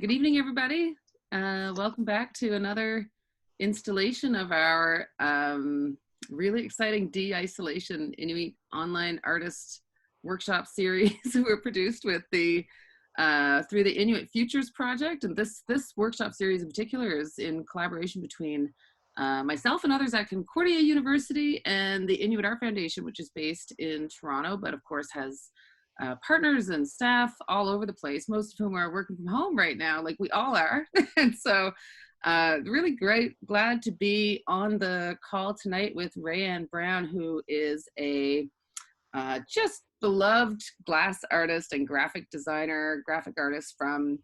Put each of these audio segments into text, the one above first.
Good evening, everybody. Welcome back to another installation of our really exciting De-ICE-olation Inuit online artist workshop series we're produced with the through the Inuit Futures Project. And this workshop series in particular is in collaboration between myself and others at Concordia University and the Inuit Art Foundation, which is based in Toronto, but of course has partners and staff all over the place, most of whom are working from home right now, like we all are. And so really glad to be on the call tonight with Raeann Brown, who is a just beloved glass artist and graphic designer, graphic artist from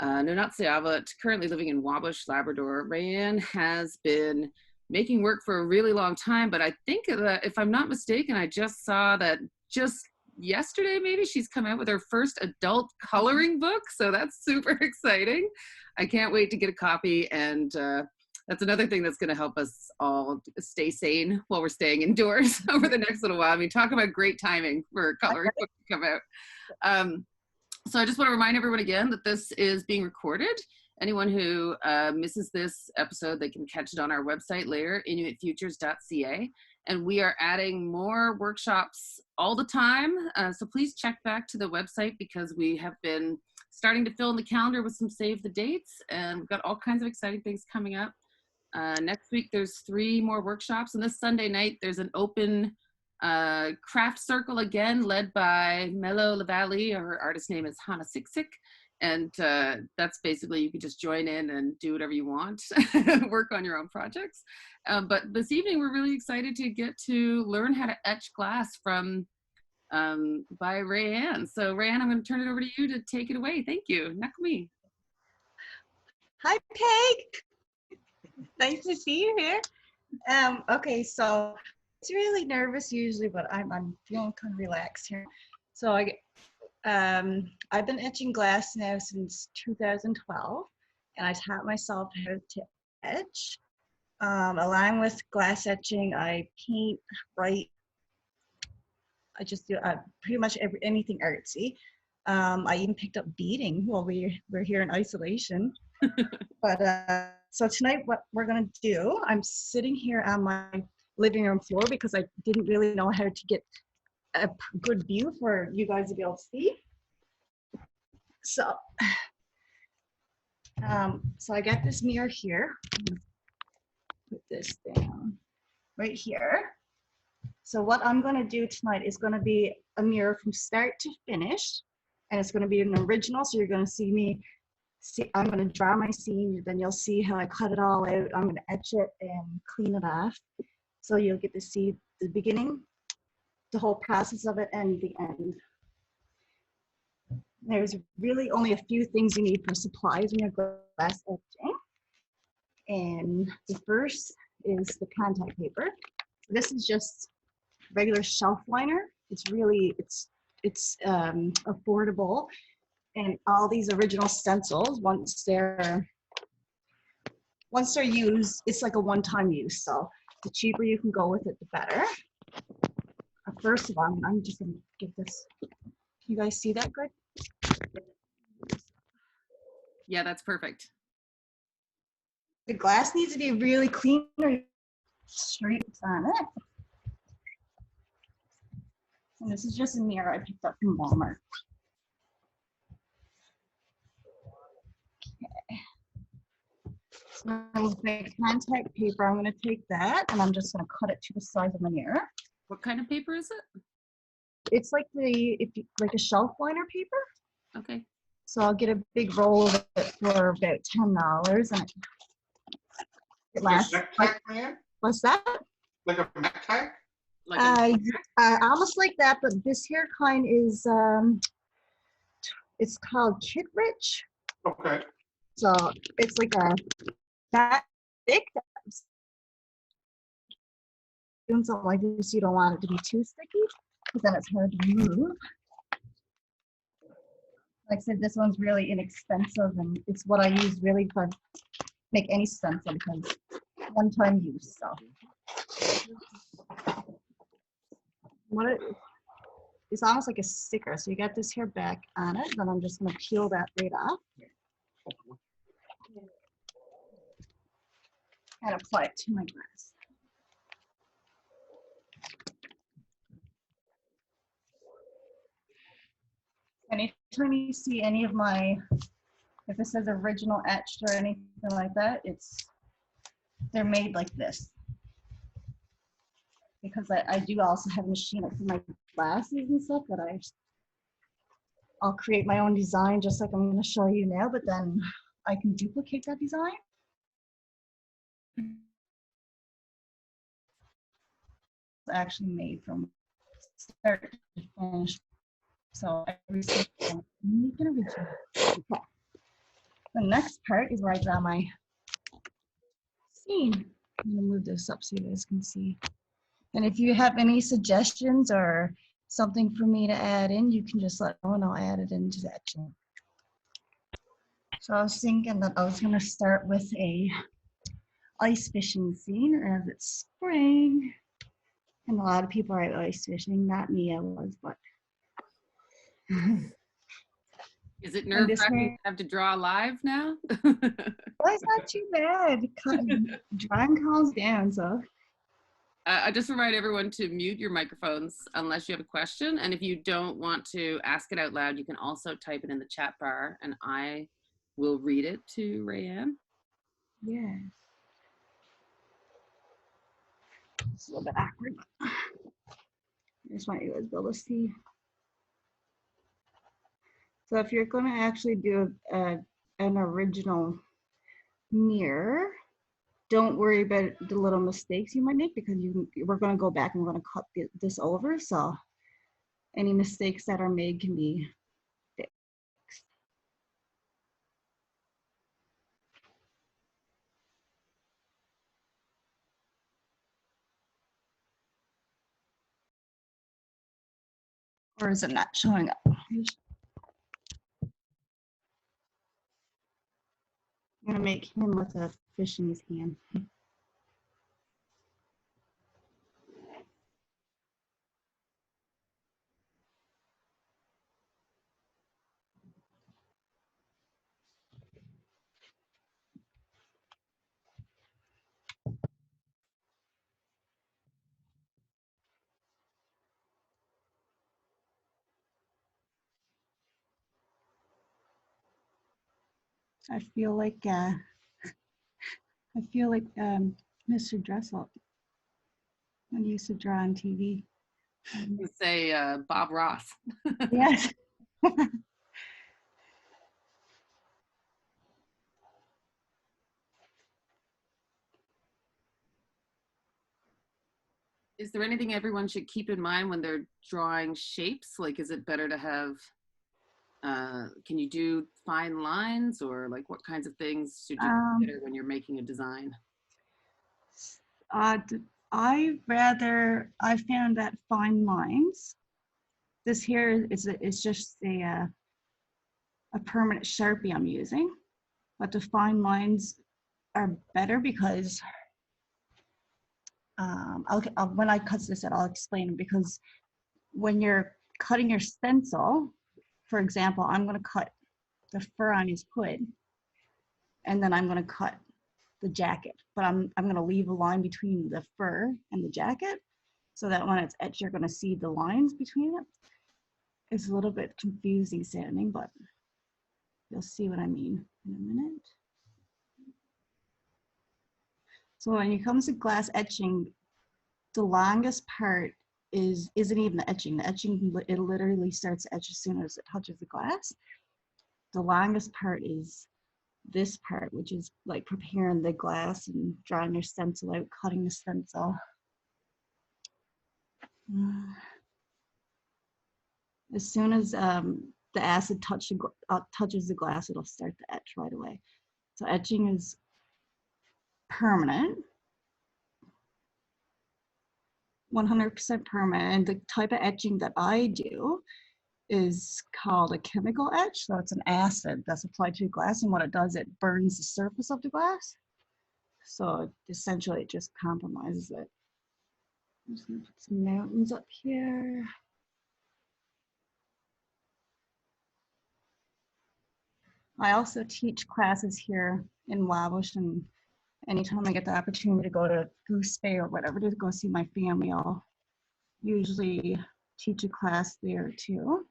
Nunatziavut, currently living in Wabush, Labrador. Raeann has been making work for a really long time, but I think that if I'm not mistaken, I just saw that just yesterday maybe she's come out with her first adult coloring book, so that's super exciting. I can't wait to get a copy, and that's another thing that's going to help us all stay sane while we're staying indoors over the next little while. I mean, talk about great timing for a coloring book to come out. So I just want to remind everyone again that this is being recorded. Anyone who misses this episode, they can catch it on our website later, inuitfutures.ca. And we are adding more workshops all the time. So please check back to the website, because we have been starting to fill in the calendar with some save the dates, and we've got all kinds of exciting things coming up. Next week, there's 3 more workshops. And this Sunday night, there's an open craft circle again, led by Melo Lavalley. Her artist name is Hannah Siksik. And that's basically, you can just join in and do whatever you want, work on your own projects. But this evening, we're really excited to get to learn how to etch glass from by Raeann. So Raeann, I'm going to turn it over to you to take it away. Thank you. Nakumi. Hi, Peg. Nice to see you here. Okay, so it's really nervous usually, but I'm feeling kind of relaxed here. So I've been etching glass now since 2012, and I taught myself how to etch. Along with glass etching, I paint, write. I just do pretty much anything artsy. I even picked up beading while we're here in isolation. But so tonight, what we're gonna do, I'm sitting here on my living room floor because I didn't really know how to get a good view for you guys to be able to see. So, so I got this mirror here. Put this down right here. So what I'm going to do tonight is going to be a mirror from start to finish, and it's going to be an original. So you're going to see me. I'm going to draw my scene, then you'll see how I cut it all out. I'm going to etch it and clean it off. So you'll get to see the beginning, the whole process of it, and the end. There's really only a few things you need for supplies when you're glass etching. And the first is the contact paper. This is just regular shelf liner. It's really, it's affordable. And all these original stencils, once they're used, it's like a one-time use. So the cheaper you can go with it, the better. First of all, I'm just gonna get this. Can you guys see that good? Yeah, that's perfect. The glass needs to be really clean or streaks on it. And this is just a mirror I picked up from Walmart. Okay. So with my contact paper, I'm going to take that and I'm just going to cut it to the size of the mirror. What kind of paper is it? It's like like a shelf liner paper. Okay. So I'll get a big roll of it for about $10, and it lasts. What's that? Like a necktie? Like almost like that, but this here kind is it's called Kid Rich. Okay. So it's like a that thick. Doing something like this, you don't want it to be too sticky, because then it's hard to move. Like I said, this one's really inexpensive, and it's what I use really for make any stencil, because one-time use. So it's almost like a sticker. So you got this here back on it, then I'm just gonna peel that right off and apply it to my glass. Anytime you see any of my, if it says original etched or anything like that, they're made like this. Because I do also have a machine for my glasses and stuff that I'll create my own design just like I'm going to show you now, but then I can duplicate that design. It's actually made from start to finish. So every single unique and original. Okay. The next part is where I draw my scene. I'm going to move this up so you guys can see. And if you have any suggestions or something for me to add in, you can just let me know and I'll add it into the etching. So I was thinking that I was going to start with a ice fishing scene as it's spring. And a lot of people are ice fishing, not me, I was, but. Is it nerve-wracking to have to draw live now? Well, it's not too bad. Drawing calms down, so. I just remind everyone to mute your microphones unless you have a question. And if you don't want to ask it out loud, you can also type it in the chat bar and I will read it to Raeann. Yes. It's a little bit awkward. I just want you guys to be able to see. So if you're going to actually do an original mirror, don't worry about the little mistakes you might make because we're going to go back and we're going to cut this over. So any mistakes that are made can be fixed. Or is it not showing up? I'm going to make him with a fish in his hand. I feel like Mr. Dressel when he used to draw on TV. You say Bob Ross. Yes. Is there anything everyone should keep in mind when they're drawing shapes? Like, is it better to have, can you do fine lines or like what kinds of things should you consider when you're making a design? I found that fine lines. This here is just a permanent Sharpie I'm using, but the fine lines are better because when I cut this out, I'll explain it because when you're cutting your stencil, for example, I'm going to cut the fur on his hood, and then I'm going to cut the jacket, but I'm going to leave a line between the fur and the jacket so that when it's etched, you're going to see the lines between it. It's a little bit confusing sounding, but you'll see what I mean in a minute. So when it comes to glass etching, the longest part isn't even the etching. The etching, it literally starts to etch as soon as it touches the glass. The longest part is this part, which is like preparing the glass and drawing your stencil out, cutting the stencil. As soon as the acid touches the glass, it'll start to etch right away. So etching is permanent, 100% permanent. And the type of etching that I do is called a chemical etch. So it's an acid that's applied to the glass, and what it does, it burns the surface of the glass. So essentially it just compromises it. I'm just gonna put some mountains up here. I also teach classes here in Wabush, and anytime I get the opportunity to go to Goose Bay or whatever to go see my family, I'll usually teach a class there too.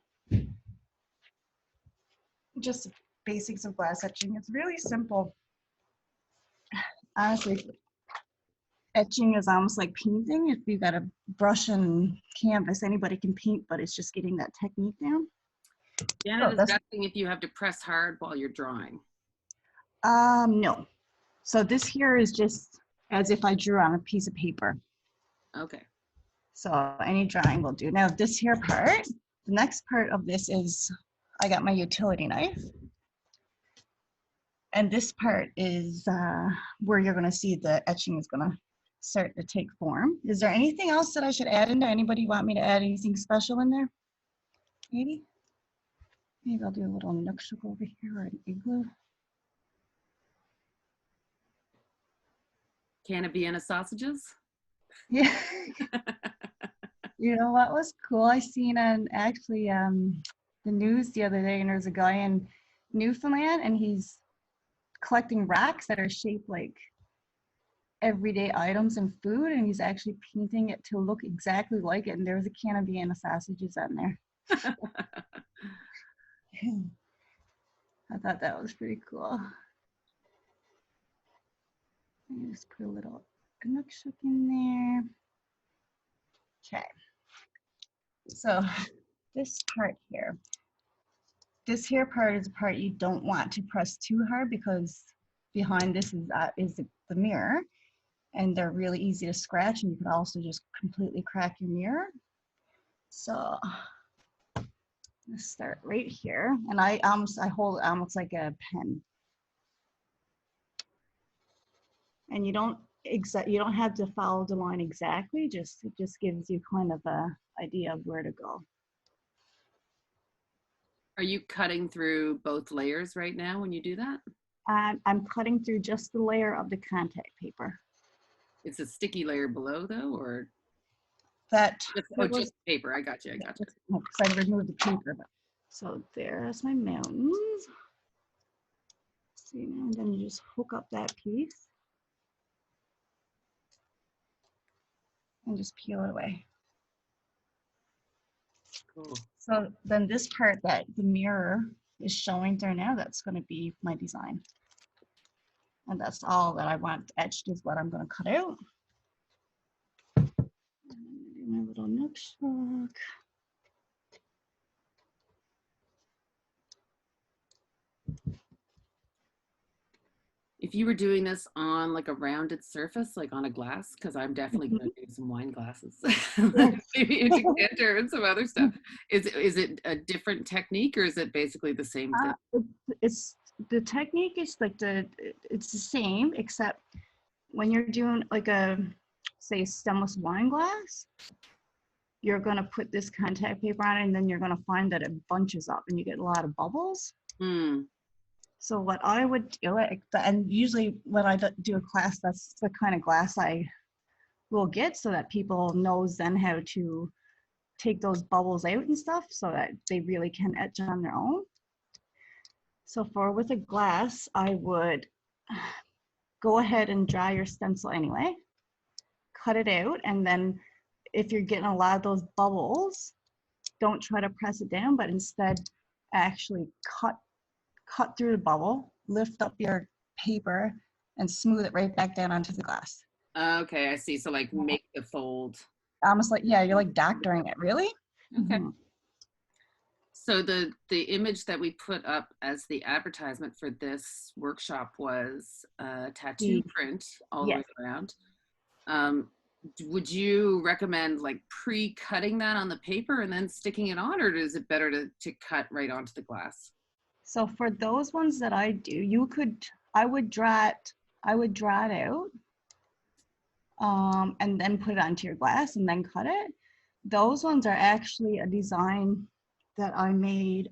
Just basics of glass etching. It's really simple. Honestly, etching is almost like painting. If you've got a brush and canvas, anybody can paint, but it's just getting that technique down. Janet is that's, asking if you have to press hard while you're drawing. no. So this here is just as if I drew on a piece of paper. Okay. So any drawing will do. Now this here part, the next part of this is I got my utility knife. And this part is where you're gonna see the etching is gonna start to take form. Is there anything else that I should add in there? Anybody want me to add anything special in there? Maybe? Maybe I'll do a little nook over here or an igloo. Can of Vienna sausages? Yeah. You know what was cool? I seen on actually the news the other day, and there's a guy in Newfoundland, and he's collecting rocks that are shaped like everyday items and food, and he's actually painting it to look exactly like it. And there's a can of Vienna sausages on there. I thought that was pretty cool. Let me just put a little Inuky in there. Okay. So this part here, this here part is the part you don't want to press too hard, because behind this is the mirror, and they're really easy to scratch, and you can also just completely crack your mirror. So let's start right here, and I hold it almost like a pen, and you don't have to follow the line exactly. It just gives you kind of a idea of where to go. Are you cutting through both layers right now when you do that? I'm cutting through just the layer of the contact paper. It's a sticky layer below though, or? That Just paper. I got you. I got you. Because I removed the paper. But, so there's my mountains. See, and then you just hook up that piece and just peel it away. Cool. So then this part that the mirror is showing there now, that's going to be my design. And that's all that I want etched is what I'm going to cut out. Do my little nook. If you were doing this on like a rounded surface, like on a glass, because I'm definitely going to do some wine glasses, maybe a decanter and some other stuff. Is it a different technique, or is it basically the same thing? It's the technique is like it's the same, except when you're doing like a, say, stemless wine glass, you're going to put this contact paper on it, and then you're going to find that it bunches up and you get a lot of bubbles. So what I would do, and usually when I do a class, that's the kind of glass I will get, so that people knows then how to take those bubbles out and stuff, so that they really can etch on their own. So with a glass, I would go ahead and dry your stencil anyway, cut it out, and then if you're getting a lot of those bubbles, don't try to press it down, but instead actually cut through the bubble, lift up your paper, and smooth it right back down onto the glass. Okay, I see. So like make the fold. Almost like, yeah, you're like doctoring it, really? Okay. So the image that we put up as the advertisement for this workshop was a tattoo print all the way around. Would you recommend like pre-cutting that on the paper and then sticking it on, or is it better to cut right onto the glass? So for those ones that I do, I would draw it out, and then put it onto your glass and then cut it. Those ones are actually a design that I made,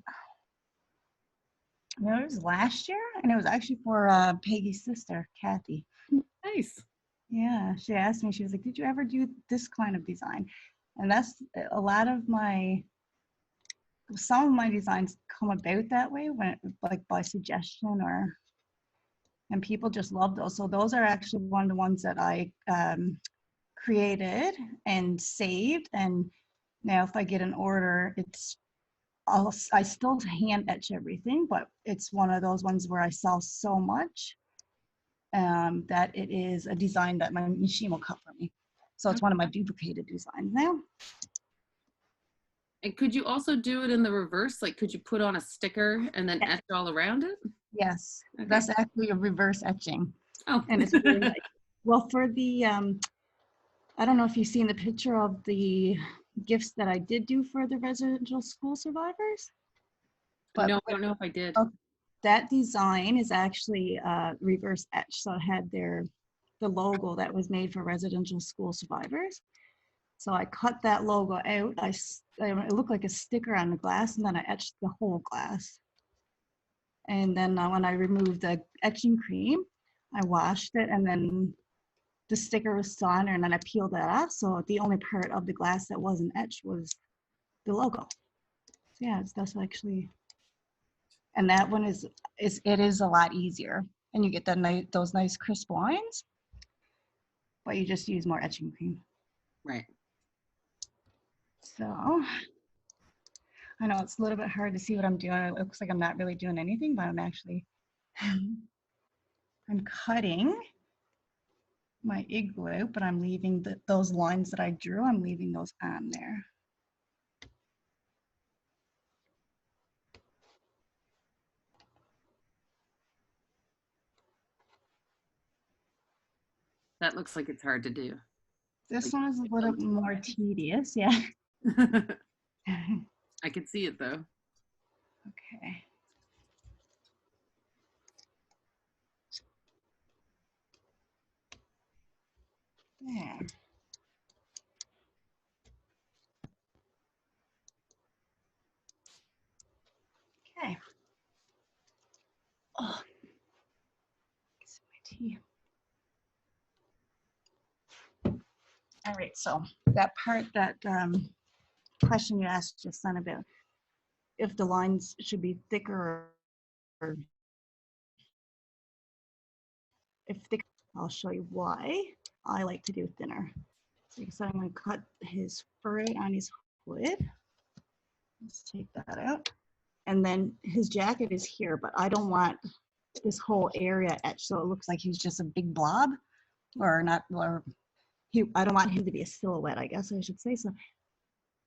it was last year, and it was actually for Peggy's sister, Kathy. Nice. Yeah, she asked me, she was like, did you ever do this kind of design? And that's a lot of my some of my designs come about that way when like by suggestion and people just love those. So those are actually one of the ones that I created and saved. And now if I get an order, I still hand etch everything, but it's one of those ones where I sell so much that it is a design that my machine will cut for me. So it's one of my duplicated designs now. And could you also do it in the reverse? Like, could you put on a sticker and then etch all around it? Yes, Okay. that's actually a reverse etching. Oh, And it's really nice. Well, for the, I don't know if you've seen the picture of the gifts that I did do for the residential school survivors. But no, I don't know if I did. That design is actually reverse etched. So it had the logo that was made for residential school survivors. So I cut that logo out. It looked like a sticker on the glass, and then I etched the whole glass. And then when I removed the etching cream, I washed it, and then the sticker was still on there, and then I peeled that off. So the only part of the glass that wasn't etched was the logo. So yeah, that's actually, and that one it is a lot easier, and you get those nice crisp lines, but you just use more etching cream. Right. So I know it's a little bit hard to see what I'm doing. It looks like I'm not really doing anything, but I'm actually, I'm cutting my igloo, but I'm leaving those lines that I drew, I'm leaving those on there. That looks like it's hard to do. This one is a little more tedious, yeah. I could see it though. Okay. There. Okay. Oh, get my tea. All right, so that part, that question you asked just then about if the lines should be thicker or if thicker, I'll show you why I like to do thinner. So I'm going to cut his fur out on his hood. Let's take that out. And then his jacket is here, but I don't want this whole area etched so it looks like he's just a big blob, or not, or I don't want him to be a silhouette, I guess I should say. So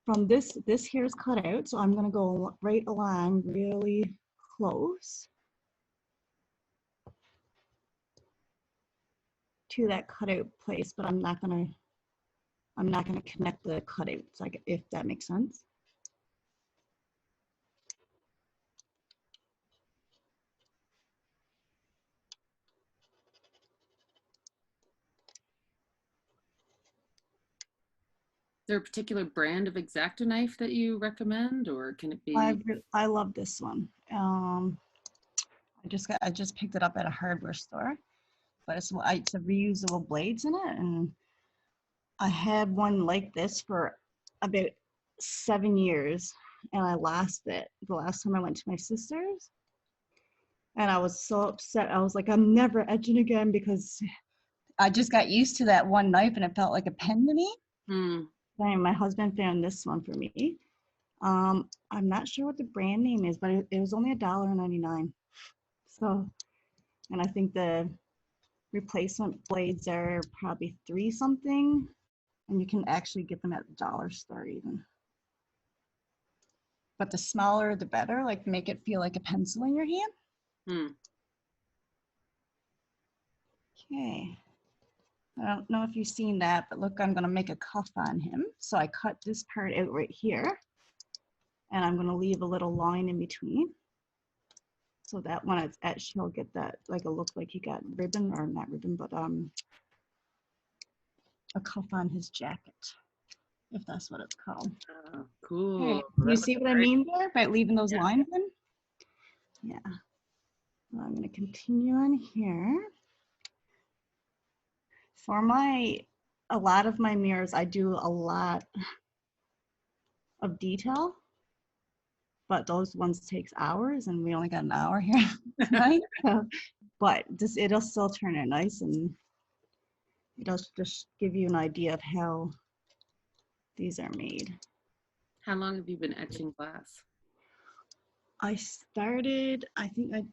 from this here is cut out, so I'm going to go right along really close to that cutout place, but I'm not going to connect the cutouts, like, if that makes sense. Is there a particular brand of X-Acto knife that you recommend, or can it be? I love this one. I just picked it up at a hardware store, but it's a reusable blades in it, and I had one like this for about 7 years, and I lost it the last time I went to my sister's, and I was so upset. I was like, I'm never etching again, because I just got used to that one knife, and it felt like a pen to me. And my husband found this one for me. I'm not sure what the brand name is, but it was only $1.99. So, and I think the replacement blades are probably $3 something, and you can actually get them at the dollar store even. But the smaller, the better, like make it feel like a pencil in your hand. Okay. I don't know if you've seen that, but look, I'm gonna make a cuff on him. So I cut this part out right here, and I'm gonna leave a little line in between, so that when it's etched, he'll get that, like, a look like he got ribbon, or not ribbon, but a cuff on his jacket, if that's what it's called. Cool. Okay. You see what I mean there by leaving those lines in? Yeah. Well, I'm gonna continue on here. For a lot of my mirrors, I do a lot of detail. but those ones takes hours, and we only got an hour here tonight. So, but it'll still turn out nice, and it'll just give you an idea of how these are made. How long have you been etching glass? I started, I think I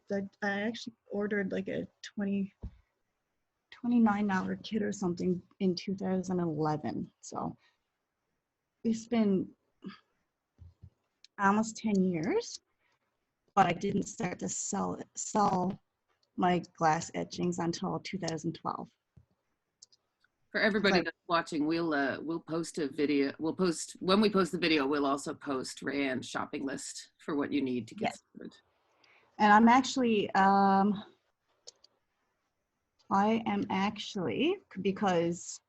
actually ordered like a $29 kit or something in 2011. So it's been almost 10 years, but I didn't start to sell my glass etchings until 2012. For everybody that's watching, we'll post a video. When we post the video, we'll also post Raeann's shopping list for what you need to get started. And I'm actually, because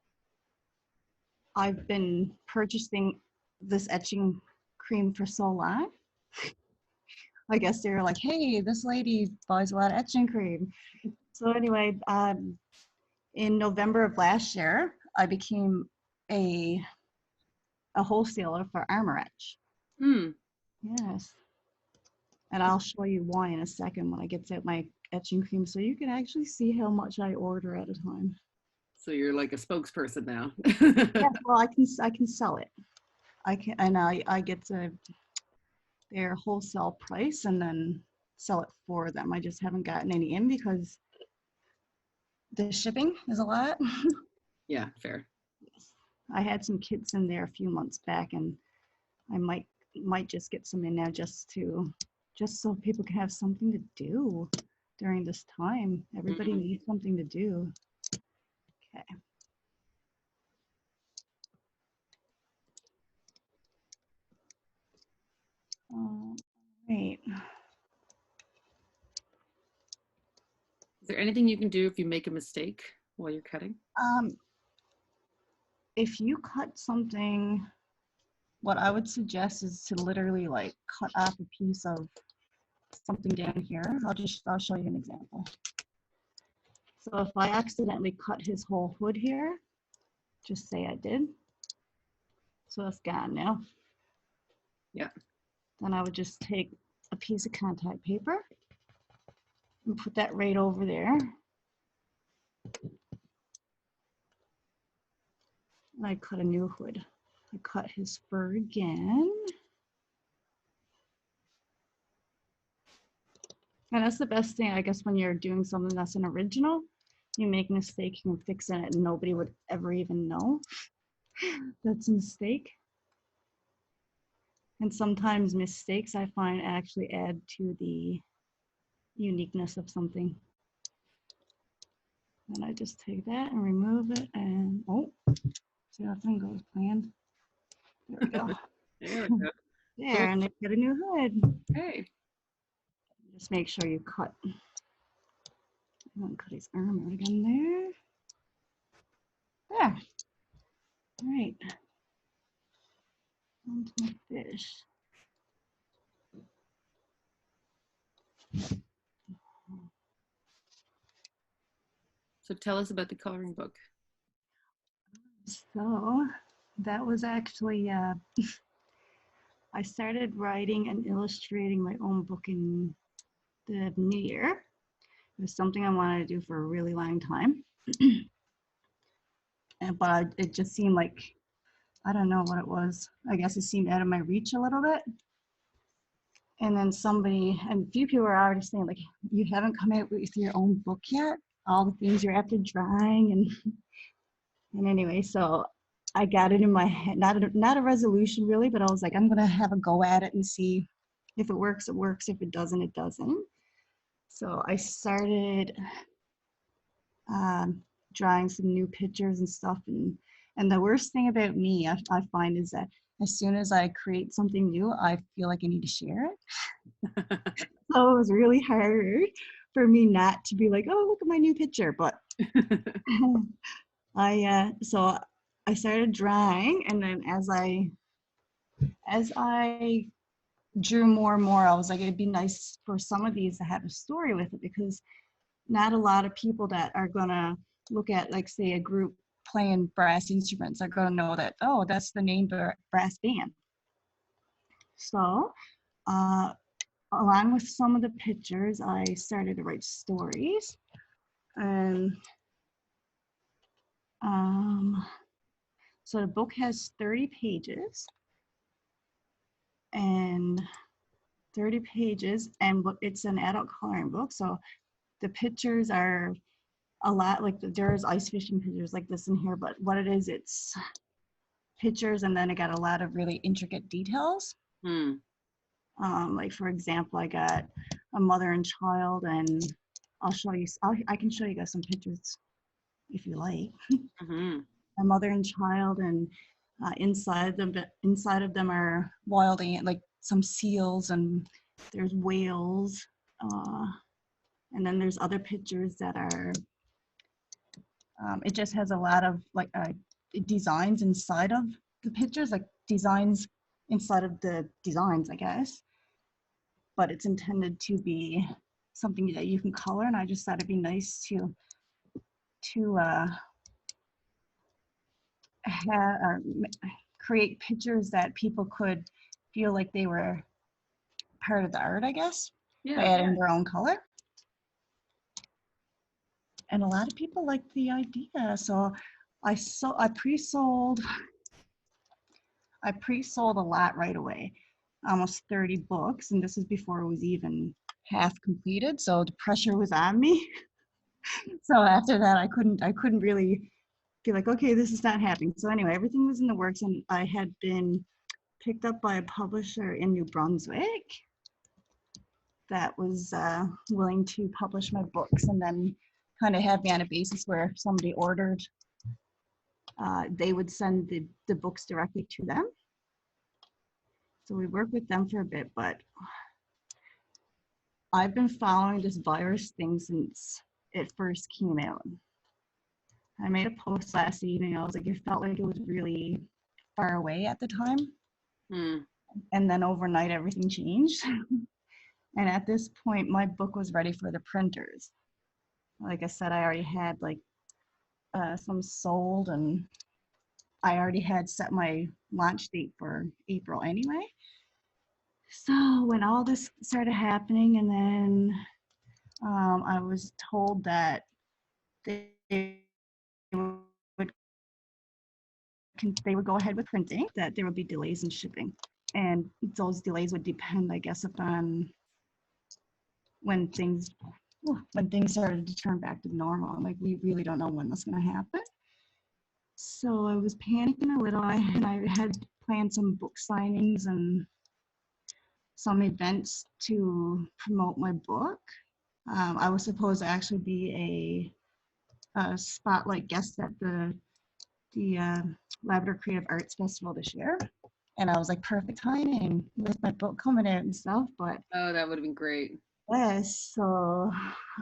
I've been purchasing this etching cream for so long, I guess they were like, hey, this lady buys a lot of etching cream. So anyway, in November of last year, I became a wholesaler for Armor Etch. Yes. And I'll show you why in a second when I get to my etching cream, so you can actually see how much I order at a time. So you're like a spokesperson now. Yeah, well, I can sell it. I get to their wholesale price and then sell it for them. I just haven't gotten any in because the shipping is a lot. Yeah, fair. I had some kits in there a few months back, and I might just get some in now just so people can have something to do during this time. Everybody needs something to do. Okay. Right. Is there anything you can do if you make a mistake while you're cutting? If you cut something, what I would suggest is to literally like cut off a piece of something down here. I'll show you an example. So if I accidentally cut his whole hood here, just say I did. So it's gone now. Yeah. Then I would just take a piece of contact paper and put that right over there. And I cut a new hood. I cut his fur again. And that's the best thing, I guess, when you're doing something that's an original. You make a mistake, you can fix it, and nobody would ever even know that's a mistake. And sometimes mistakes, I find, actually add to the uniqueness of something. And I just take that and remove it, and oh, see how thing goes planned. There we go. There we go. There, and they get a new hood. Hey. Just make sure you cut. I'm gonna cut his arm out again there. There. All right. On to my fish. So tell us about the coloring book. So that was actually, I started writing and illustrating my own book in the new year. It was something I wanted to do for a really long time. But it just seemed like, I don't know what it was. I guess it seemed out of my reach a little bit. And then a few people were already saying, like, you haven't come out with your own book yet? All the things you're after drawing. And anyway, so I got it in my head, not a resolution really, but I was like, I'm gonna have a go at it and see if it works, it works. If it doesn't, it doesn't. So I started drawing some new pictures and stuff. And the worst thing about me, I find, is that as soon as I create something new, I feel like I need to share it. So it was really hard for me not to be like, oh, look at my new picture. But so I started drawing, and then as I drew more and more, I was like, it'd be nice for some of these to have a story with it, because not a lot of people that are gonna look at, like, say, a group playing brass instruments are gonna know that, oh, that's the name brass band. So along with some of the pictures, I started to write stories. And so the book has 30 pages. And 30 pages, and it's an adult coloring book. So the pictures are a lot like there's ice fishing pictures like this in here, but what it is, it's pictures and then I got a lot of really intricate details. Like for example, I got a mother and child, and I'll show you, I can show you guys some pictures if you like. A mother and child, and inside of them are wild, like some seals, and there's whales, and then there's other pictures that are, it just has a lot of like designs inside of the pictures, like designs inside of the designs, I guess. But it's intended to be something that you can color, and I just thought it'd be nice to create pictures that people could feel like they were part of the art, I guess, by adding their own color. And a lot of people liked the idea, so I pre-sold a lot right away, almost 30 books, and this is before it was even half completed, so the pressure was on me. So after that, I couldn't really be like, okay, this is not happening. So anyway, everything was in the works, and I had been picked up by a publisher in New Brunswick that was willing to publish my books, and then kind of have me on a basis where if somebody ordered, they would send the books directly to them. So we worked with them for a bit, but I've been following this virus thing since it first came out. I made a post last evening. I was like, it felt like it was really far away at the time. And then overnight, everything changed. And at this point, my book was ready for the printers. Like I said, I already had like some sold, and I already had set my launch date for April anyway. So when all this started happening, and then I was told that they would go ahead with printing, that there would be delays in shipping. And those delays would depend, I guess, upon when things started to turn back to normal. Like, we really don't know when that's going to happen. So I was panicking a little, and I had planned some book signings and some events to promote my book. I was supposed to actually be a spotlight guest at the Labrador Creative Arts Festival this year. And I was like, perfect timing with my book coming out and stuff, but oh, that would have been great. Yes, so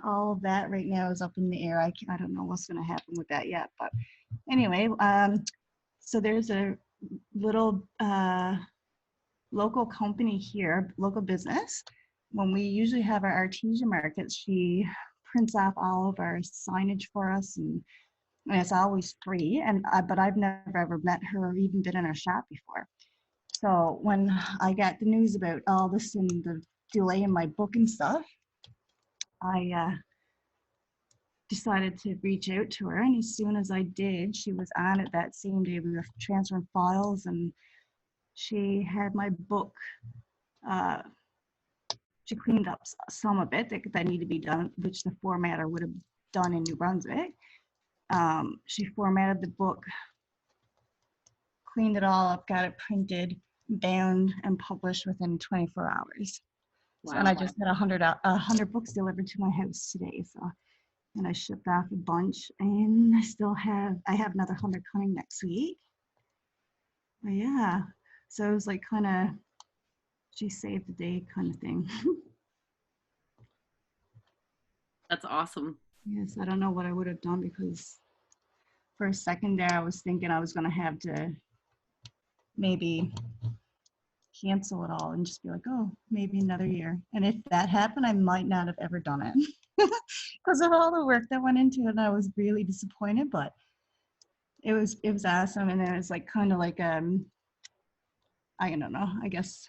all of that right now is up in the air. I don't know what's going to happen with that yet, but anyway, so there's a little local company here, local business. When we usually have our artesian markets, she prints off all of our signage for us, and it's always free. And but I've never ever met her or even been in her shop before. So when I got the news about all this and the delay in my book and stuff, I decided to reach out to her, and as soon as I did, she was on it that same day. We were transferring files, and she had my book. She cleaned up some of it that needed to be done, which the formatter would have done in New Brunswick. She formatted the book, cleaned it all up, got it printed, bound, and published within 24 hours. Wow. So, and I just had 100 books delivered to my house today. So, and I shipped off a bunch, and I have another 100 coming next week. But yeah, so it was like kind of, she saved the day kind of thing. That's awesome. Yes, I don't know what I would have done, because for a second there I was thinking I was going to have to maybe cancel it all and just be like, oh, maybe another year. And if that happened, I might not have ever done it because of all the work that went into it. And I was really disappointed, but it was awesome. And then it was like kind of like I don't know, I guess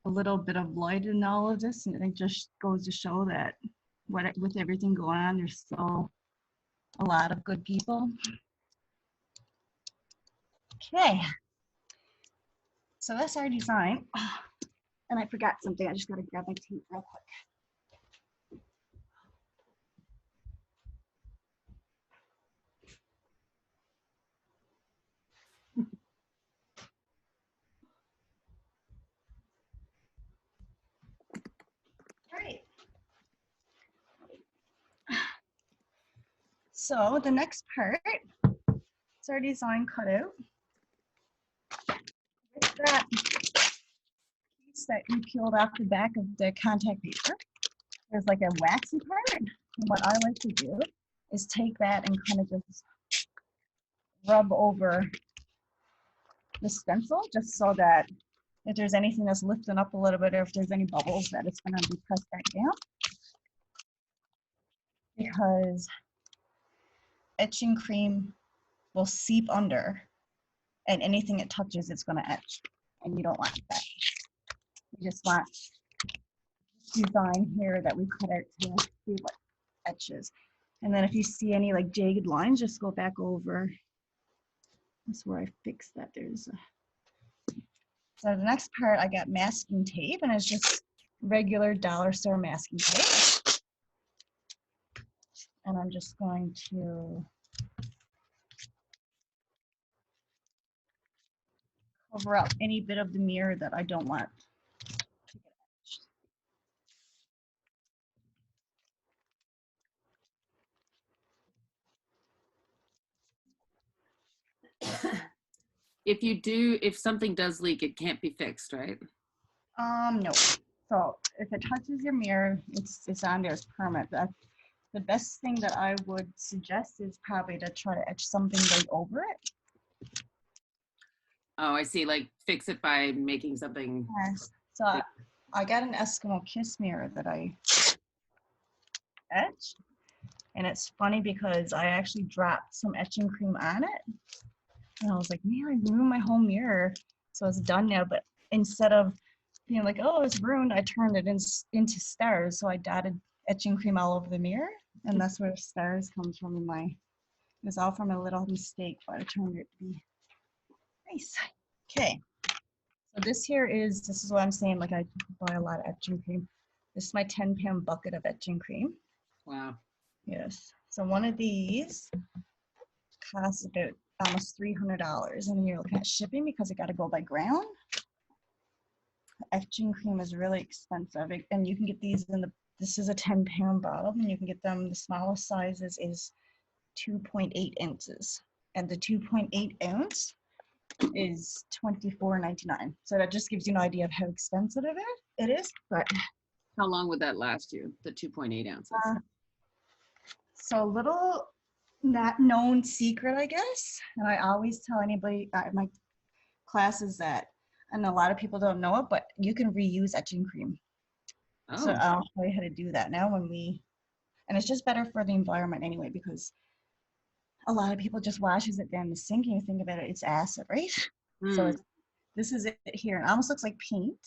a little bit of light in all of this, and it just goes to show that with everything going on, there's still a lot of good people. Okay, so that's our design. And I forgot something. I just gotta grab my tape real quick. All right. So the next part is our design cutout. With that piece that you peeled off the back of the contact paper, there's like a waxy part. And what I like to do is take that and kind of just rub over the stencil, just so that if there's anything that's lifting up a little bit, or if there's any bubbles, that it's going to be pressed back down. Because etching cream will seep under, and anything it touches, it's going to etch, and you don't want that. You just want this design here that we cut out to see what etches. And then if you see any like jagged lines, just go back over. That's where I fixed that. There's a... So the next part, I got masking tape, and it's just regular dollar store masking tape. And I'm just going to cover up any bit of the mirror that I don't want to get etched. If something does leak, it can't be fixed, right? No. So if it touches your mirror, it's on there, it's permanent. The best thing that I would suggest is probably to try to etch something right over it. Oh, I see. Like fix it by making something. Yes. So I got an Eskimo Kiss mirror that I etched. And it's funny because I actually dropped some etching cream on it. And I was like, man, I ruined my whole mirror. So it's done now. But instead of being like, oh, it's ruined, I turned it into stars. So I dotted etching cream all over the mirror. And that's where stars comes from in my, it was all from a little mistake, but I turned it to be nice. Okay. So this is what I'm saying, like I buy a lot of etching cream. This is my 10-pound bucket of etching cream. Wow. Yes. So one of these costs about almost $300, and then you're looking at shipping because it got to go by ground. Etching cream is really expensive, and you can get these this is a 10-pound bottle, and you can get them, the smallest sizes is 2.8 ounces, and the 2.8 ounce is $24.99. So that just gives you an idea of how expensive it is. But how long would that last you, the 2.8 ounces? So a little not known secret, I guess, and I always tell anybody at my classes that, and a lot of people don't know it, but you can reuse etching cream. Oh. So I'll show you how to do that now and it's just better for the environment anyway, because a lot of people just washes it down the sink, and you think about it, it's acid, right? So this is it here. It almost looks like paint.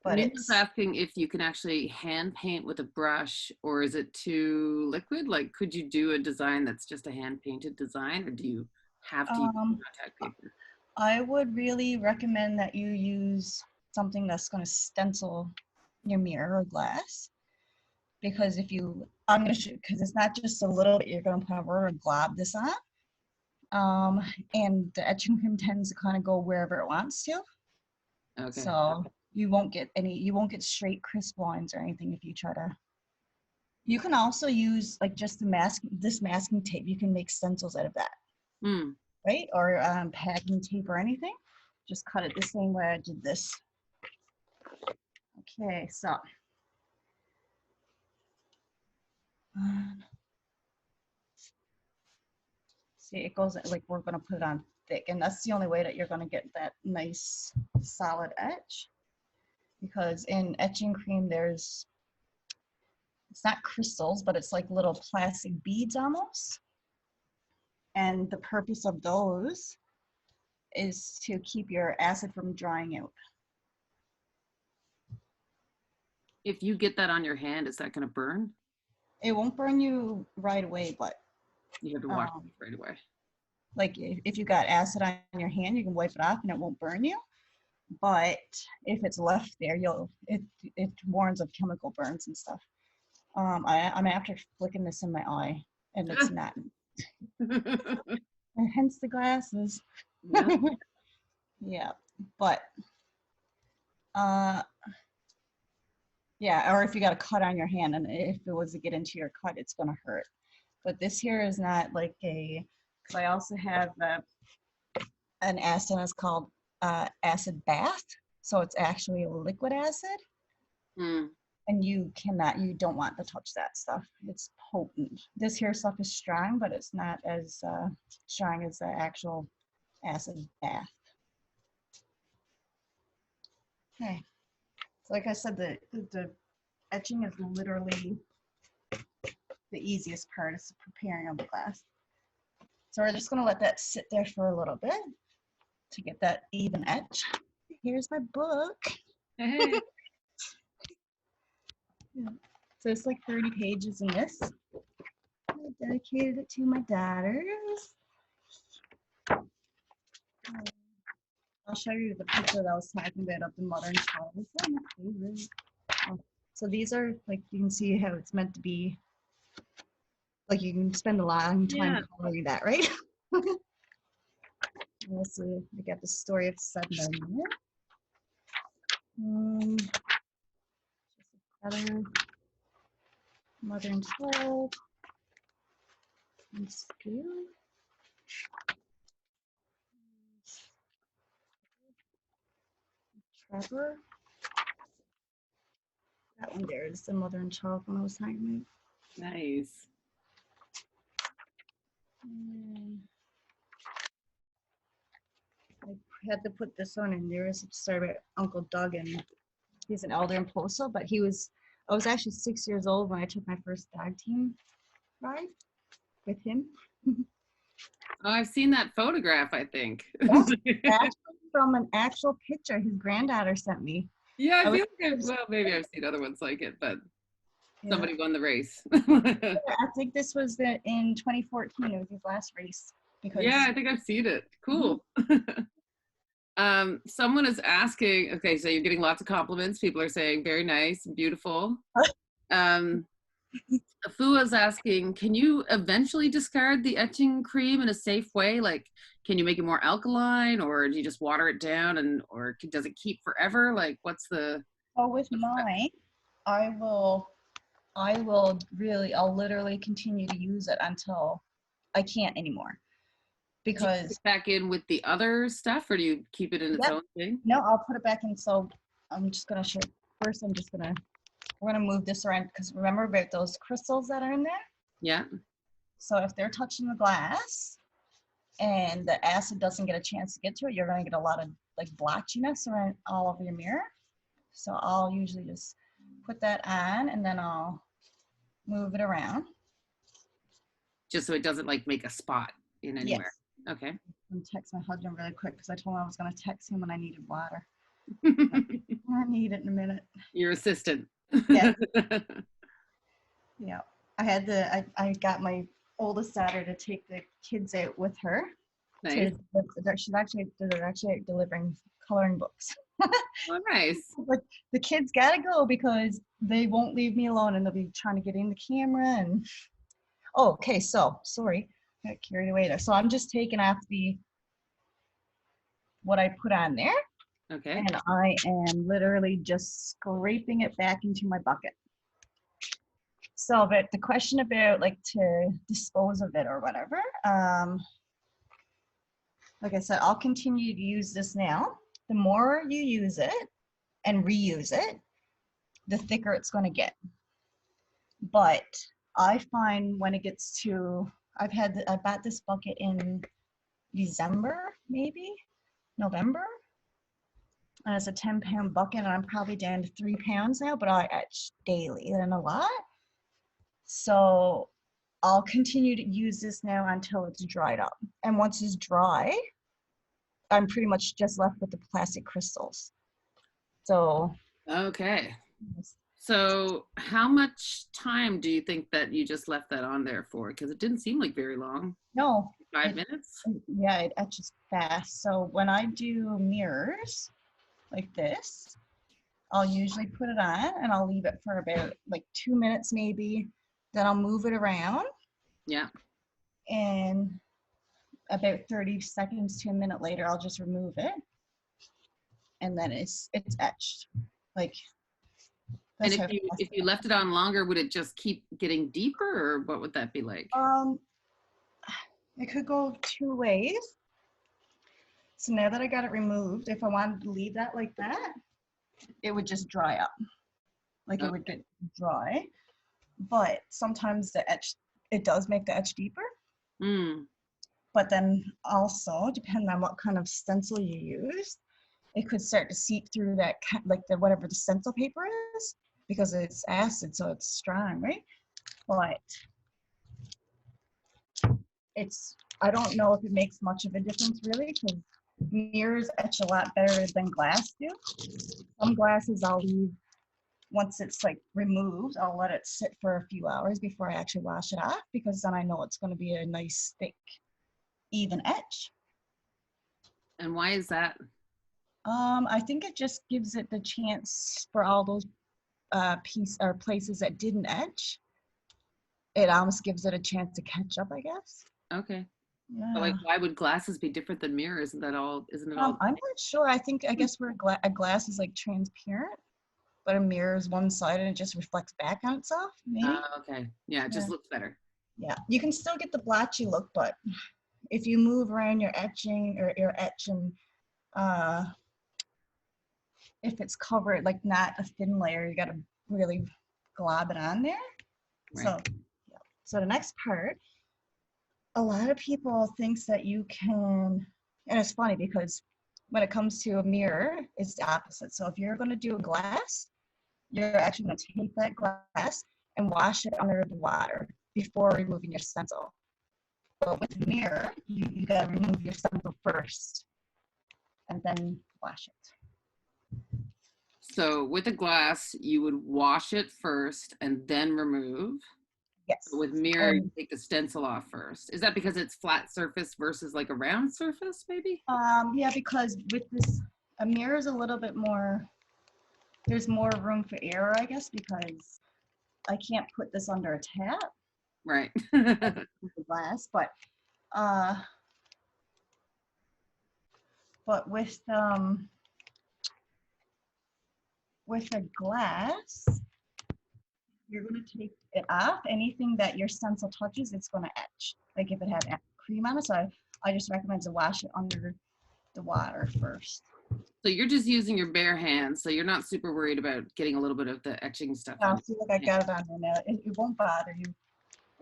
But it's asking if you can actually hand paint with a brush, or is it too liquid? Like, could you do a design that's just a hand painted design, or do you have to use contact paper? I would really recommend that you use something that's going to stencil your mirror or glass, because I'm going to show, because it's not just a little bit you're going to put over or glob this on, and the etching cream tends to kind of go wherever it wants to. Okay. So you won't get straight crisp lines or anything if you try to. You can also use like just this masking tape. You can make stencils out of that, right? Or packing tape or anything. Just cut it the same way I did this. Okay, so see, it goes like we're going to put it on thick, and that's the only way that you're going to get that nice solid etch. Because in etching cream, it's not crystals, but it's like little plastic beads almost. And the purpose of those is to keep your acid from drying out. If you get that on your hand, is that going to burn? It won't burn you right away, but You have to wash um, it right away. like if you got acid on your hand, you can wipe it off and it won't burn you. But if it's left there, it warns of chemical burns and stuff. I'm after flicking this in my eye, and it's not. And hence the glasses. Yeah. Yeah, but yeah, or if you got a cut on your hand, and if it was to get into your cut, it's gonna hurt. But this here is not like a. Because I also have an acid that's called acid bath, so it's actually a liquid acid. Mm. And you don't want to touch that stuff. It's potent. This here stuff is strong, but it's not as strong as the actual acid bath. Okay. So like I said, the etching is literally the easiest part is preparing of the glass. So we're just gonna let that sit there for a little bit to get that even etch. Here's my book. Hey. Yeah. So it's like 30 pages in this. I dedicated it to my daughters. I'll show you the picture that I was talking about of the mother and child. It's one of my favorites. So these are, like, you can see how it's meant to be. Like, you can spend a long time coloring that, right? Also, we got the story of Sudden brother, mother and child, and school. Trevor. That one there is the mother and child one I was talking about. Nice. I had to put this one in. There is a story about Uncle Doug, and he's an elder in Postal, but I was actually 6 years old when I took my first dog team ride with him. Oh, I've seen that photograph, I think. That's actually from an actual picture his granddaughter sent me. Yeah, I feel like well, maybe I've seen other ones like it, but somebody won the race. I think this was in 2014. It was his last race. Yeah, I think I've seen it. Cool. Someone is asking, okay, so you're getting lots of compliments. People are saying very nice and beautiful. Fu is asking, can you eventually discard the etching cream in a safe way? Like, can you make it more alkaline, or do you just water it down, or does it keep forever? Like, what's the? Oh, with mine, I'll literally continue to use it until I can't anymore. Because do you put it back in with the other stuff, or do you keep it in its own thing? No, I'll put it back in. So I'm just gonna show you. First, we're gonna move this around, because remember about those crystals that are in there? Yeah. So if they're touching the glass and the acid doesn't get a chance to get to it, you're gonna get a lot of like blotchiness around all over your mirror. So I'll usually just put that on, and then I'll move it around. Just so it doesn't like make a spot in anywhere. Yes. Okay. I'm text my husband really quick, because I told him I was gonna text him when I needed water. I need it in a minute. Your assistant. Yeah. Yeah. I got my oldest daughter to take the kids out with her. Nice. They're actually delivering coloring books. Oh, nice. But the kids gotta go because they won't leave me alone, and they'll be trying to get in the camera. And okay, so sorry, I got carried away there. So I'm just taking off what I put on there. Okay. And I am literally just scraping it back into my bucket. So, but the question about like to dispose of it or whatever, like I said, I'll continue to use this now. The more you use it and reuse it, the thicker it's going to get. But I find when it gets to, I bought this bucket in December, maybe November. And it's a 10-pound bucket, and I'm probably down to 3 pounds now, but I etch daily and a lot. So I'll continue to use this now until it's dried up. And once it's dry, I'm pretty much just left with the plastic crystals. So. Okay. So So how much time do you think that you just left that on there for? Because it didn't seem like very long. No. 5 minutes? Yeah, it etches fast. So when I do mirrors like this, I'll usually put it on and I'll leave it for about like 2 minutes maybe. Then I'll move it around Yeah. and about 30 seconds to a minute later, I'll just remove it. And then it's etched. Like And that's how if you left it on longer, would it just keep getting deeper, or what would that be like? it could go 2 ways. So now that I got it removed, if I wanted to leave that like that, it would just dry up. Like it would get dry. But sometimes the etch, it does make the etch deeper. Mm. But then also, depending on what kind of stencil you use, it could start to seep through that, like the whatever the stencil paper is, because it's acid, so it's strong, right? But it's, I don't know if it makes much of a difference really, because mirrors etch a lot better than glass do. Some glasses I'll leave, once it's like removed, I'll let it sit for a few hours before I actually wash it off, because then I know it's going to be a nice thick even etch. And why is that? I think it just gives it the chance for all those places that didn't etch. It almost gives it a chance to catch up, I guess. Okay. Yeah. So like, why would glasses be different than mirrors? Isn't it all? I'm not sure. I guess where a glass is like transparent, but a mirror is one sided and it just reflects back on itself. Maybe. Okay. Yeah, it just looks better. Yeah, you can still get the blotchy look, but if you move around your etching or your etch and if it's covered, like not a thin layer, you got to really glob it on there. Right. So, yeah. So the next part, a lot of people thinks that you can, and it's funny because when it comes to a mirror, it's the opposite. So if you're going to do a glass, you're actually going to take that glass and wash it under the water before removing your stencil. But with the mirror, you got to remove your stencil first and then wash it. So with a glass, you would wash it first and then remove. Yes. But with mirror, you take the stencil off first. Is that because it's flat surface versus like a round surface, maybe? Yeah, because with this, a mirror is a little bit more, there's more room for error, I guess, because I can't put this under a tap. Right. The glass, but with a glass, you're going to take it off. Anything that your stencil touches, it's going to etch. Like if it had cream on it, so I just recommend to wash it under the water first. So you're just using your bare hands, so you're not super worried about getting a little bit of the etching stuff. I feel like I got it on there now. It won't bother you.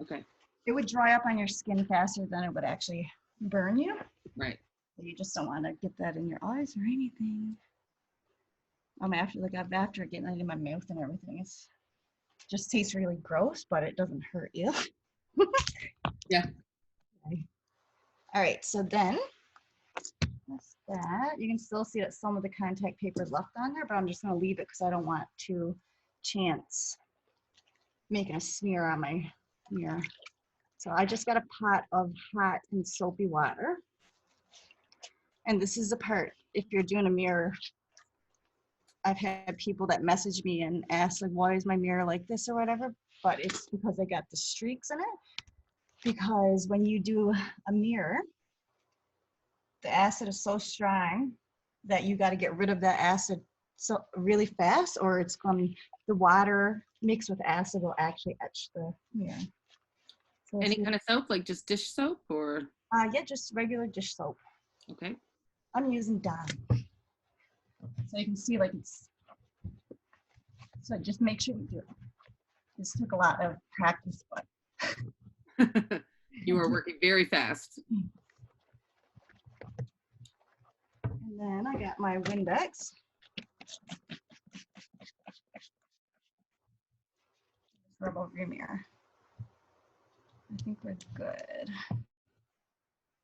Okay. It would dry up on your skin faster than it would actually burn you. Right. You just don't want to get that in your eyes or anything. After getting it in my mouth and everything, it just tastes really gross, but it doesn't hurt you. Yeah. Okay. All right, so then that's that. You can still see that some of the contact paper is left on there, but I'm just going to leave it because I don't want to chance making a smear on my mirror. So I just got a pot of hot and soapy water. And this is the part, if you're doing a mirror, I've had people that message me and ask, like, why is my mirror like this or whatever? But it's because I got the streaks in it. Because when you do a mirror, the acid is so strong that you got to get rid of that acid so really fast, or it's going, the water mixed with acid will actually etch the mirror. So any kind of soap, like just dish soap, or? Yeah, just regular dish soap. Okay. I'm using Dawn. So you can see, like, it's, so just make sure you do it. This took a lot of practice, but. You are working very fast. And then I got my Windex. Rub over your mirror. I think we're good.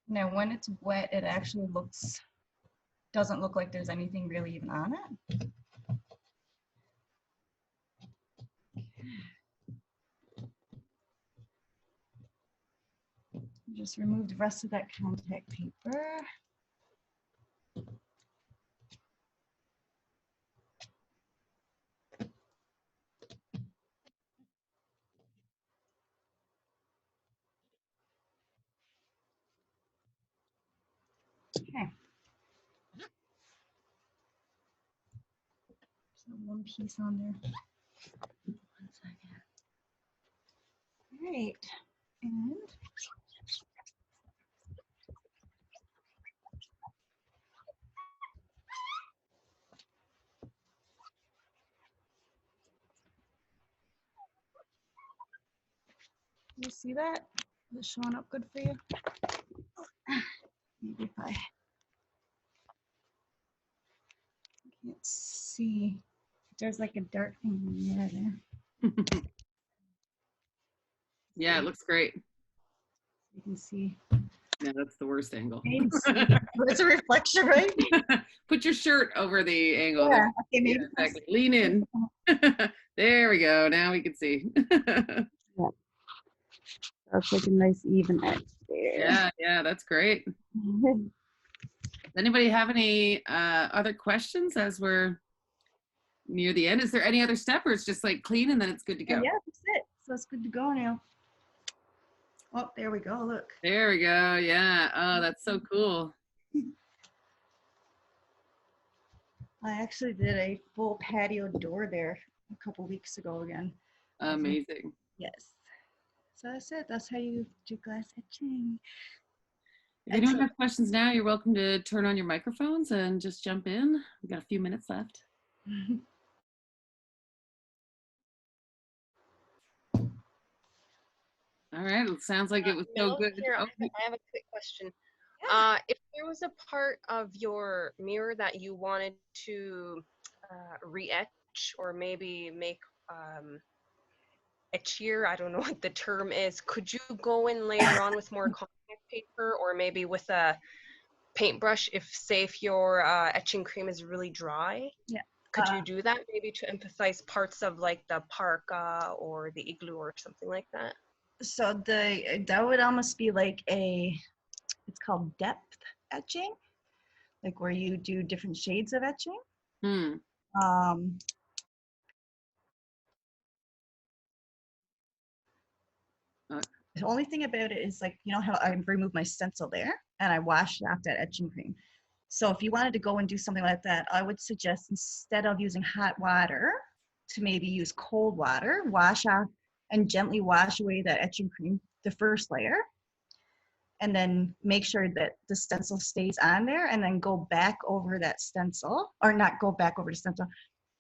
Now, when it's wet, it actually doesn't look like there's anything really even on it. just remove the rest of that contact paper. Okay. So one piece on there. 1 second. All right. And you see that? Is it showing up good for you? Maybe if I can't see. There's like a dark thing in there. Yeah, it looks great. You can see. Yeah, that's the worst angle. It's a reflection, right? Put your shirt over the angle. Yeah. There. Okay, maybe Yeah, exactly. Lean in. There we go. Now we can see. Yeah. That's like a nice even edge there. Yeah, that's great. Does anybody have any other questions as we're near the end? Is there any other step, or it's just like clean and then it's good to go? Yeah, that's it. So it's good to go now. Oh, there we go. Look. There we go. Yeah. Oh, that's so cool. I actually did a full patio door there a couple weeks ago again. Amazing. Yes. So that's it. That's how you do glass etching. If anyone has questions now, you're welcome to turn on your microphones and just jump in. We've got a few minutes left. All right. It sounds like it was so good. Here, Oh, I have a quick question. Yeah. If there was a part of your mirror that you wanted to re-etch or maybe make etchier, I don't know what the term is, could you go in later on with more contact paper or maybe with a paintbrush if your etching cream is really dry? Yeah. Could you do that maybe to emphasize parts of like the parka or the igloo or something like that? So that would almost be like it's called depth etching, like where you do different shades of etching. hmm. The only thing about it is, like, you know how I remove my stencil there and I wash off that etching cream. So if you wanted to go and do something like that, I would suggest instead of using hot water to maybe use cold water, wash off and gently wash away that etching cream, the first layer, and then make sure that the stencil stays on there, and then go back over that stencil, or not go back over the stencil,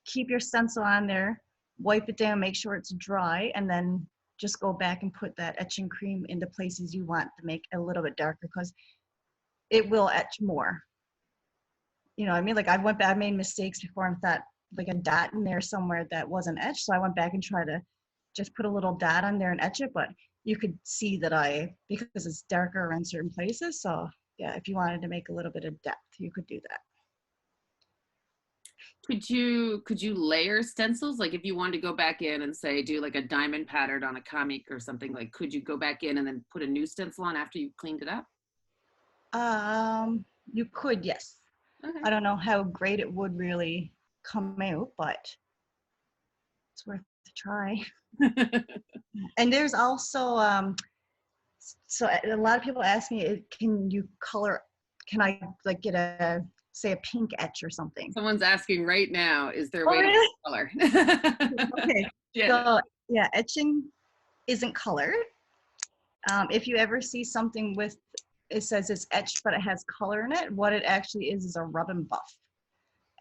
keep your stencil on there, wipe it down, make sure it's dry, and then just go back and put that etching cream in the places you want to make it a little bit darker, because it will etch more. You know what I mean? Like I went back, I made mistakes before and thought like a dot in there somewhere that wasn't etched. So I went back and tried to just put a little dot on there and etch it, but you could see that because it's darker around certain places. So yeah, if you wanted to make a little bit of depth, you could do that. Could you layer stencils? Like if you wanted to go back in and say do like a diamond pattern on a comic or something, like could you go back in and then put a new stencil on after you cleaned it up? You could, yes. Okay. I don't know how great it would really come out, but it's worth a try. And there's also so a lot of people ask me, can I like get say a pink etch or something? Someone's asking right now, is there a way really? to color? Okay. Yeah. So yeah, etching isn't colored. If you ever see something with, it says it's etched but it has color in it, what it actually is a rub and buff.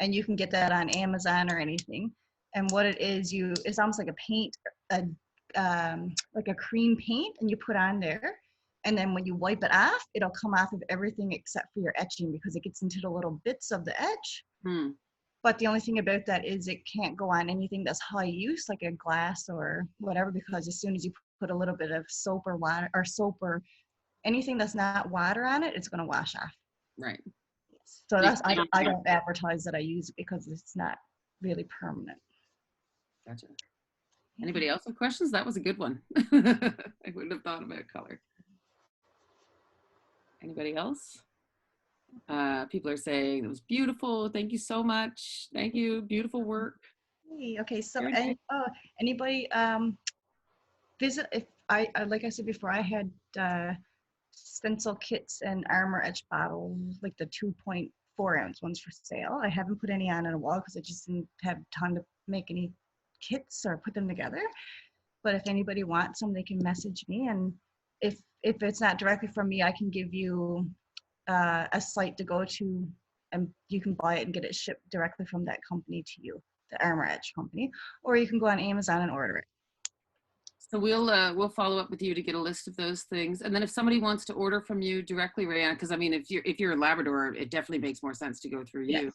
And you can get that on Amazon or anything. And what it is, it's almost like a paint, like a cream paint, and you put on there. And then when you wipe it off, it'll come off of everything except for your etching, because it gets into the little bits of the etch. Hmm. But the only thing about that is it can't go on anything that's high use, like a glass or whatever, because as soon as you put a little bit of soap or water or soap or anything that's not water on it, it's going to wash off. Right. So that's, I don't advertise that I use it because it's not really permanent. Gotcha. Anybody else have questions? That was a good one. I wouldn't have thought about color. Anybody else? People are saying it was beautiful. Thank you so much. Thank you. Beautiful work. Hey, okay, so Very nice. anybody visit, if like I said before, I had stencil kits and armor etch bottles, like the 2.4 ounce ones for sale. I haven't put any on a wall because I just didn't have time to make any kits or put them together. But if anybody wants them, they can message me, and if it's not directly from me, I can give you a site to go to, and you can buy it and get it shipped directly from that company to you, the Armor Etch company, or you can go on Amazon and order it. So we'll follow up with you to get a list of those things, and then if somebody wants to order from you directly, Raeann, because I mean, if you're in Labrador, it definitely makes more sense to go through you.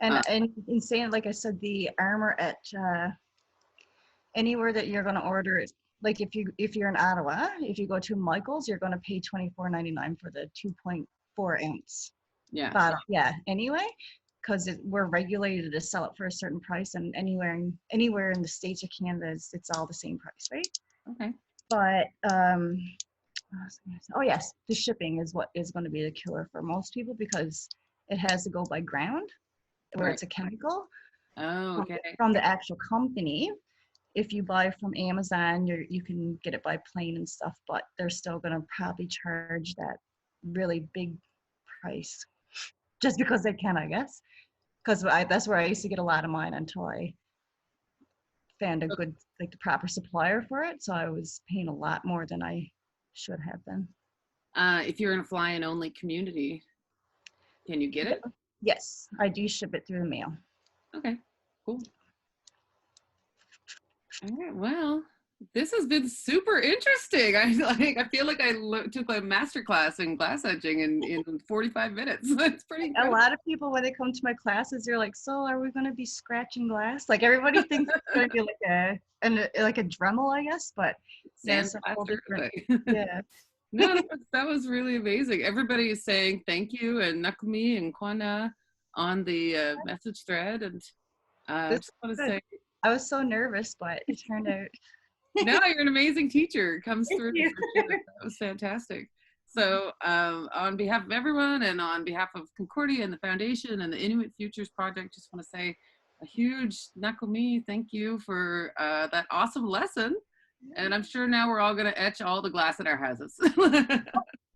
And in saying, like I said, the Armor Etch, anywhere that you're going to order it, like if you're in Ottawa, if you go to Michael's, you're going to pay $24.99 for the 2.4 ounce bottle. Yeah, anyway, because we're regulated to sell it for a certain price, and anywhere in the States or Canada, it's all the same price, right? Okay. But oh yes, the shipping is what is going to be the killer for most people, because it has to go by ground, where it's a chemical. Oh, okay. From the actual company. If you buy from Amazon, you can get it by plane and stuff, but they're still going to probably charge that really big price just because they can, I guess. Because that's where I used to get a lot of mine until I found a good, like the proper supplier for it. So I was paying a lot more than I should have been. If you're in a fly-in only community, can you get it? Yes, I do ship it through the mail. Okay, cool. All right, well, this has been super interesting. I feel like I took a master class in glass etching in 45 minutes. That's pretty good. A lot of people, when they come to my classes, they're like, so are we going to be scratching glass? Like everybody thinks it's going to be like a Dremel, I guess, but yeah, it's a whole different. Yeah. No, that was really amazing. Everybody is saying thank you and Nakumi and Kwana on the message thread, and I just want to say I was so nervous, but it turned out. No, you're an amazing teacher. It comes through. That was fantastic. So on behalf of everyone and on behalf of Concordia and the Foundation and the Inuit Futures Project, just want to say a huge Nakumi thank you for that awesome lesson. And I'm sure now we're all going to etch all the glass in our houses.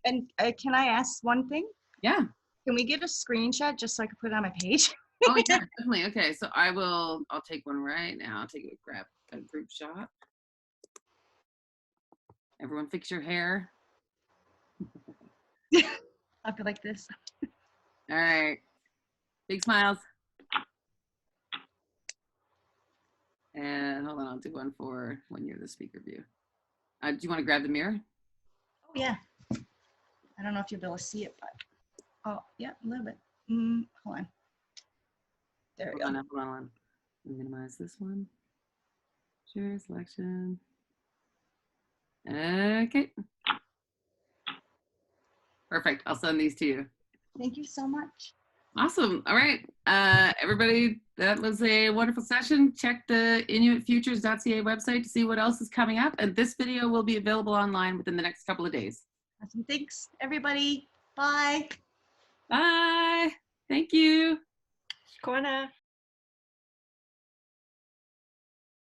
And can I ask one thing? Yeah. Can we get a screenshot just so I can put it on my page? Oh, yeah, definitely. Okay, so I'll take one right now. I'll grab a group shot. Everyone fix your hair. I'll be like this. All right. Big smiles. And hold on, I'll do one for when you're the speaker view. Do you want to grab the mirror? Oh, yeah. I don't know if you'll be able to see it, but oh, yeah, a little bit. Hold on. There we go. Hold on. Minimize this one. Share selection. Okay. Perfect. I'll send these to you. Thank you so much. Awesome. All right. Everybody, that was a wonderful session. Check the inuitfutures.ca website to see what else is coming up. And this video will be available online within the next couple of days. Awesome. Thanks, everybody. Bye. Bye. Thank you. Kona.